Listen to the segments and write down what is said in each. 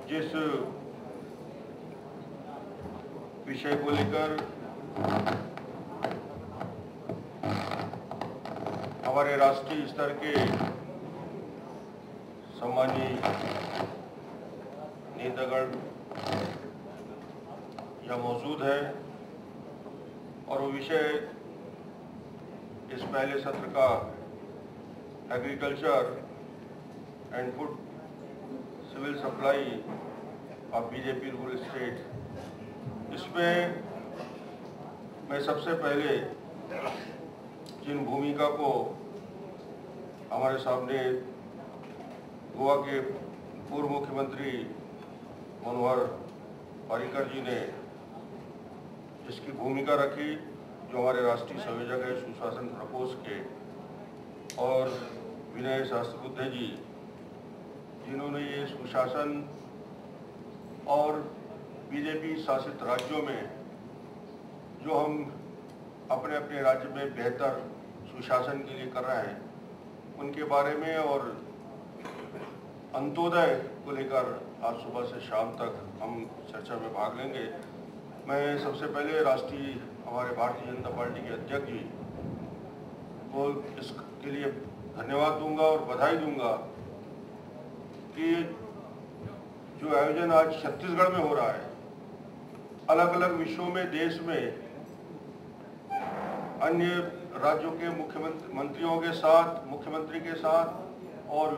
जिस विषय को लेकर हमारे राष्ट्रीय स्तर के सम्मानीय नेतागण यहाँ मौजूद है और वो विषय इस पहले सत्र का agriculture and food civil supply of BJP rural state. इसमें मैं सबसे पहले जिन भूमिका को हमारे सामने गोवा के पूर्व मुख्यमंत्री मनोहर पर्रिकर जी ने जिसकी भूमिका रखी, जो हमारे राष्ट्रीय संयोजक है सुशासन प्रकोष्ठ के, और विनय सहस्त्रबुद्धे जी जिन्होंने ये सुशासन और बीजेपी शासित राज्यों में जो हम अपने अपने राज्य में बेहतर सुशासन के लिए कर रहे हैं उनके बारे में और अंत्योदय को लेकर आज सुबह से शाम तक हम चर्चा में भाग लेंगे। मैं सबसे पहले राष्ट्रीय हमारे भारतीय जनता पार्टी के अध्यक्ष जी को इसके लिए धन्यवाद दूंगा और बधाई दूंगा कि जो आयोजन आज छत्तीसगढ़ में हो रहा है, अलग अलग विषयों में देश में अन्य राज्यों के मुख्यमंत्रियों के साथ, मुख्यमंत्री के साथ और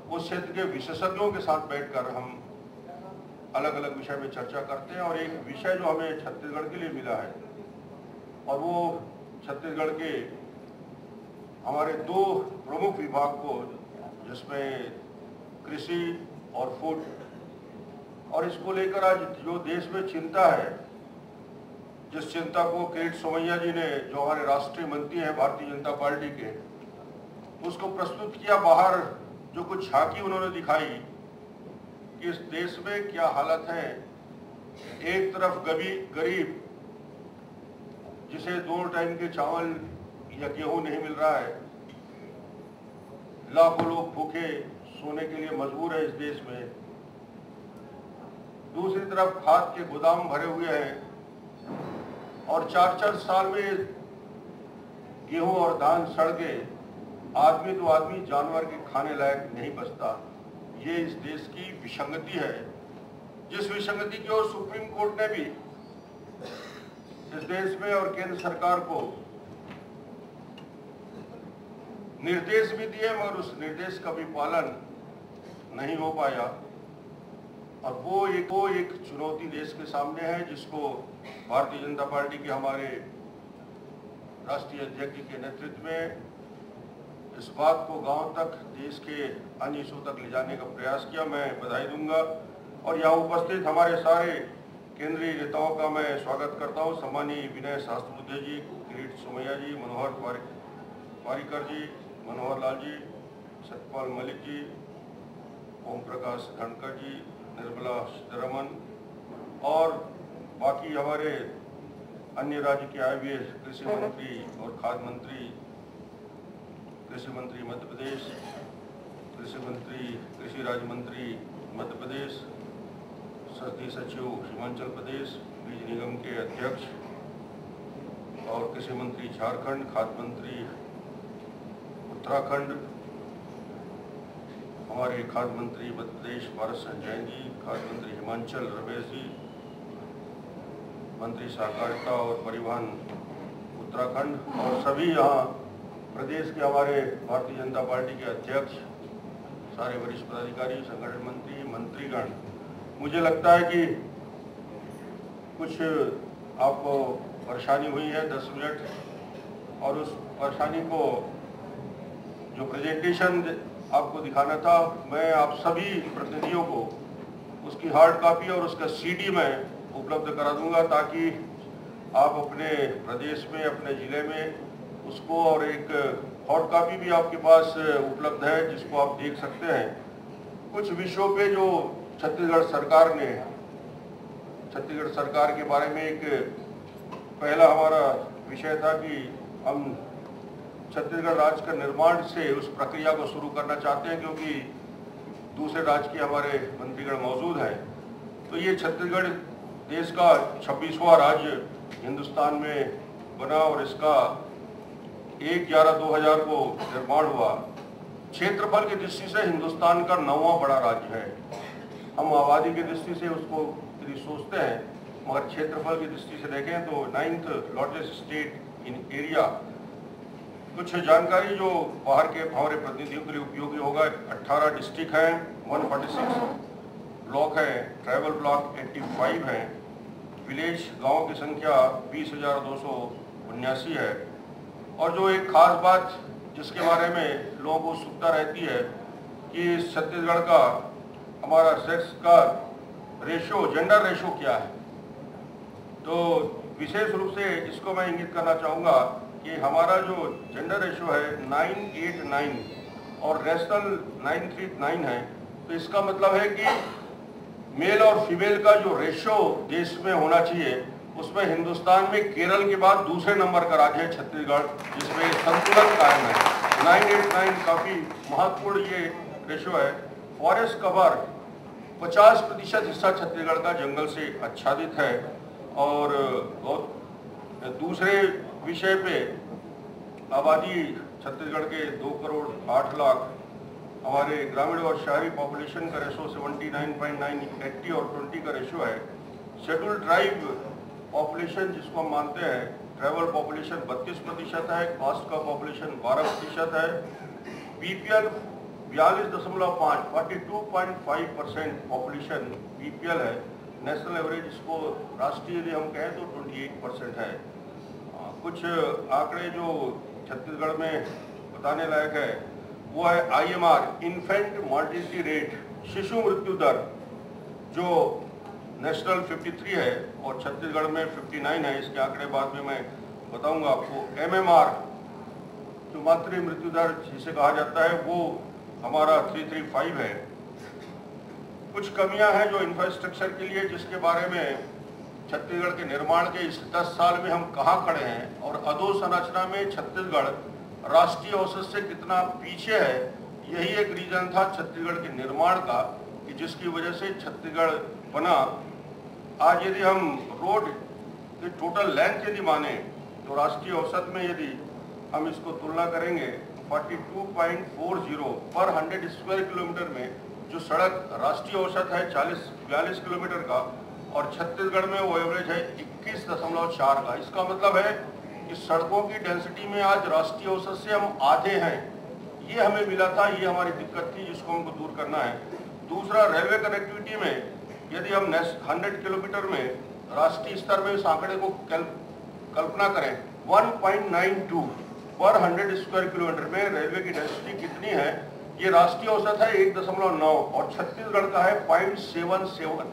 उस क्षेत्र के विशेषज्ञों के साथ बैठकर हम अलग अलग विषय में चर्चा करते हैं। और एक विषय जो हमें छत्तीसगढ़ के लिए मिला है और वो छत्तीसगढ़ के हमारे दो प्रमुख विभाग को, जिसमें कृषि और फूड, और इसको लेकर आज जो देश में चिंता है, जिस चिंता को किरीट सोमैया जी ने, जो हमारे राष्ट्रीय मंत्री हैं भारतीय जनता पार्टी के, उसको प्रस्तुत किया बाहर, जो कुछ झांकी उन्होंने दिखाई कि इस देश में क्या हालत है। एक तरफ गरीब जिसे 2 टाइम के चावल या गेहूं नहीं मिल रहा है, लाखों लोग भूखे सोने के लिए मजबूर है इस देश में, दूसरी तरफ खाद के गोदाम भरे हुए हैं और 4-4 साल में गेहूं और धान सड़ के आदमी तो आदमी जानवर के खाने लायक नहीं बचता। ये इस देश की विसंगति है, जिस विसंगति की ओर सुप्रीम कोर्ट ने भी इस देश में और केंद्र सरकार को निर्देश भी दिए, मगर उस निर्देश का भी पालन नहीं हो पाया। और वो एक चुनौती देश के सामने है, जिसको भारतीय जनता पार्टी के हमारे राष्ट्रीय अध्यक्ष के नेतृत्व में इस बात को गांव तक, देश के अन्य हिस्सों तक ले जाने का प्रयास किया। मैं बधाई दूंगा और यहाँ उपस्थित हमारे सारे केंद्रीय नेताओं का मैं स्वागत करता हूँ। सम्मानीय विनय सहस्त्रबुद्धे जी, किरीट सोमैया जी, मनोहर पर्रिकर जी, मनोहर लाल जी, सत्यपाल मलिक जी, ओम प्रकाश धनखड़ जी, निर्मला सीतारमन और बाकी हमारे अन्य राज्य के आए हुए कृषि मंत्री और खाद्य मंत्री, कृषि मंत्री मध्य प्रदेश, कृषि राज्य मंत्री मध्य प्रदेश, संसदीय सचिव हिमाचल प्रदेश, बीज निगम के अध्यक्ष और कृषि मंत्री झारखंड, खाद्य मंत्री उत्तराखंड, हमारे खाद्य मंत्री मध्य प्रदेश भारत संजय जी, खाद्य मंत्री हिमाचल रमेश जी, मंत्री सहकारिता और परिवहन उत्तराखंड, और सभी यहाँ प्रदेश के हमारे भारतीय जनता पार्टी के अध्यक्ष, सारे वरिष्ठ पदाधिकारी, संगठन मंत्री, मंत्रीगण। मुझे लगता है कि कुछ आपको परेशानी हुई है 10 मिनट, और उस परेशानी को जो प्रेजेंटेशन आपको दिखाना था, मैं आप सभी प्रतिनिधियों को उसकी हार्ड कॉपी और उसका CD में उपलब्ध करा दूंगा, ताकि आप अपने प्रदेश में, अपने ज़िले में उसको, और एक हॉट कॉपी भी आपके पास उपलब्ध है जिसको आप देख सकते हैं। कुछ विषयों पे जो छत्तीसगढ़ सरकार के बारे में एक पहला हमारा विषय था कि हम छत्तीसगढ़ राज्य का निर्माण से उस प्रक्रिया को शुरू करना चाहते हैं, क्योंकि दूसरे राज्य के हमारे मंत्रीगण मौजूद हैं। तो ये छत्तीसगढ़ देश का 26वां राज्य हिंदुस्तान में बना और इसका 1/11/2000 को निर्माण हुआ। क्षेत्रफल की दृष्टि से हिंदुस्तान का 9वां बड़ा राज्य है। हम आबादी की दृष्टि से उसको यदि सोचते हैं, मगर क्षेत्रफल की दृष्टि से देखें तो 9th largest state in area. कुछ जानकारी जो बाहर के हमारे प्रतिनिधियों के लिए उपयोगी होगा। 18 डिस्ट्रिक्ट हैं, 146 ब्लॉक है, ट्राइबल ब्लॉक 85 है, विलेज गाँव की संख्या 20,279 है। और जो एक खास बात जिसके बारे में लोगों को उत्सुकता रहती है कि छत्तीसगढ़ का हमारा सेक्स का रेशो, जेंडर रेशो क्या है, तो विशेष रूप से इसको मैं इंगित करना चाहूँगा कि हमारा जो जेंडर रेशो है 989 और नेशनल 939 है। तो इसका मतलब है कि मेल और फीमेल का जो रेशो देश में होना चाहिए, उसमें हिंदुस्तान में केरल के बाद दूसरे नंबर का राज्य है छत्तीसगढ़, जिसमें संतुलन कायम है। 989 काफ़ी महत्वपूर्ण ये रेशो है। फॉरेस्ट कवर 50% हिस्सा छत्तीसगढ़ का जंगल से आच्छादित है। और दूसरे विषय पे आबादी छत्तीसगढ़ के 2,08,00,000, हमारे ग्रामीण और शहरी पॉपुलेशन का रेशो 79.9, 80 और 20 का रेशो है। शेड्यूल ट्राइब पॉपुलेशन जिसको हम मानते हैं, ट्राइबल पॉपुलेशन 32% है, कास्ट का पॉपुलेशन 12% है। बीपीएल 42.5, 42.5% पॉपुलेशन बीपीएल है। नेशनल एवरेज इसको राष्ट्रीय यदि हम कहें तो 28% है। कुछ आंकड़े जो छत्तीसगढ़ में बताने लायक है वो है IMR, इन्फेंट मॉर्टिलिटी रेट, शिशु मृत्यु दर, जो नेशनल 53 है और छत्तीसगढ़ में 59 है। इसके आंकड़े बाद में मैं बताऊंगा आपको। MMR जो मातृ मृत्यु दर जिसे कहा जाता है, वो हमारा 335 है। कुछ कमियां हैं जो इंफ्रास्ट्रक्चर के लिए, जिसके बारे में छत्तीसगढ़ के निर्माण के इस 10 साल में हम कहाँ खड़े हैं और अधोसंरचना में छत्तीसगढ़ राष्ट्रीय औसत से कितना पीछे है। यही एक रीजन था छत्तीसगढ़ के निर्माण का कि जिसकी वजह से छत्तीसगढ़ बना। आज यदि हम रोड की टोटल लेंथ यदि माने तो राष्ट्रीय औसत में यदि हम इसको तुलना करेंगे 42.40 पर 100 स्क्वायर किलोमीटर में जो सड़क राष्ट्रीय औसत है 42 किलोमीटर का, और छत्तीसगढ़ में वो एवरेज है 21.4 का। इसका मतलब है कि सड़कों की डेंसिटी में आज राष्ट्रीय औसत से हम आधे हैं। ये हमें मिला था, ये हमारी दिक्कत थी जिसको हमको दूर करना है। दूसरा, रेलवे कनेक्टिविटी में यदि हम 100 किलोमीटर में राष्ट्रीय स्तर में इस आंकड़े को कल्पना करें 1.92 पर 100 स्क्वायर किलोमीटर में रेलवे की डेंसिटी कितनी है, ये राष्ट्रीय औसत है 1.9 और छत्तीसगढ़ का है 0.77।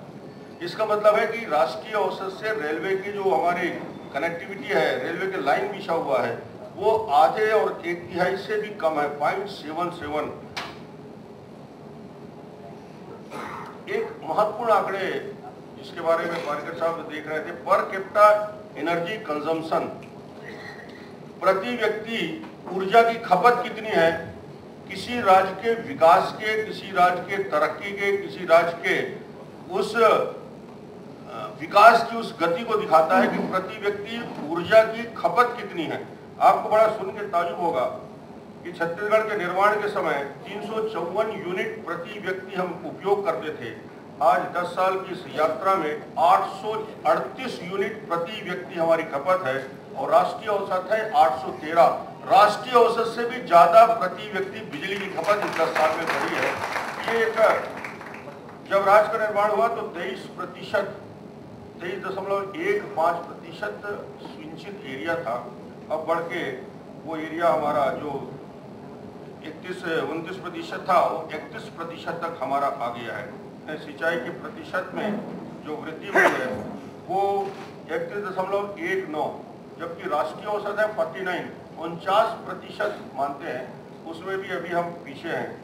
इसका मतलब है कि राष्ट्रीय औसत से रेलवे की जो हमारी कनेक्टिविटी है, रेलवे के लाइन बिछा हुआ है, वो आधे और 1/3 से भी कम है, 0.77। एक महत्वपूर्ण आंकड़े जिसके बारे में पारकर साहब देख रहे थे, पर कैपिटा एनर्जी कंजम्पशन, प्रति व्यक्ति ऊर्जा की खपत कितनी है, किसी राज्य के विकास के, किसी राज्य के तरक्की के, किसी राज्य के उस विकास की उस गति को दिखाता है कि प्रति व्यक्ति ऊर्जा की खपत कितनी है। आपको बड़ा सुन के ताजुब होगा कि छत्तीसगढ़ के निर्माण के समय 354 यूनिट प्रति व्यक्ति हम उपयोग करते थे। आज 10 साल की इस यात्रा में 838 यूनिट प्रति व्यक्ति हमारी खपत है और राष्ट्रीय औसत है 813। राष्ट्रीय औसत से भी ज्यादा प्रति व्यक्ति बिजली की खपत इस 10 साल में बढ़ी है। ये एक, जब राज्य का निर्माण हुआ तो 23.15% सिंचित एरिया था। अब बढ़ के वो एरिया हमारा जो 29% था वो 31% तक हमारा आ गया है। सिंचाई के प्रतिशत में जो वृद्धि हुई है वो 31.19, जबकि राष्ट्रीय औसत है 49% मानते हैं, उसमें भी अभी हम पीछे हैं।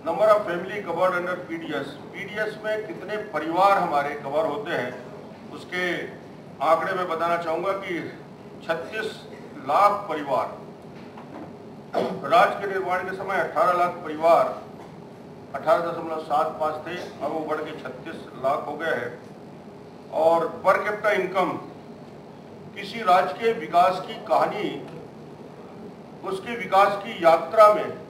Number of family covered under PDS में कितने परिवार हमारे कवर होते हैं, उसके आंकड़े में बताना चाहूँगा कि 36 लाख परिवार राज्य के निर्माण के समय 18 लाख परिवार 18.75 थे, अब वो बढ़ के 36 लाख हो गए हैं। और पर कैपिटा इनकम किसी राज्य के विकास की कहानी, उसके विकास की यात्रा में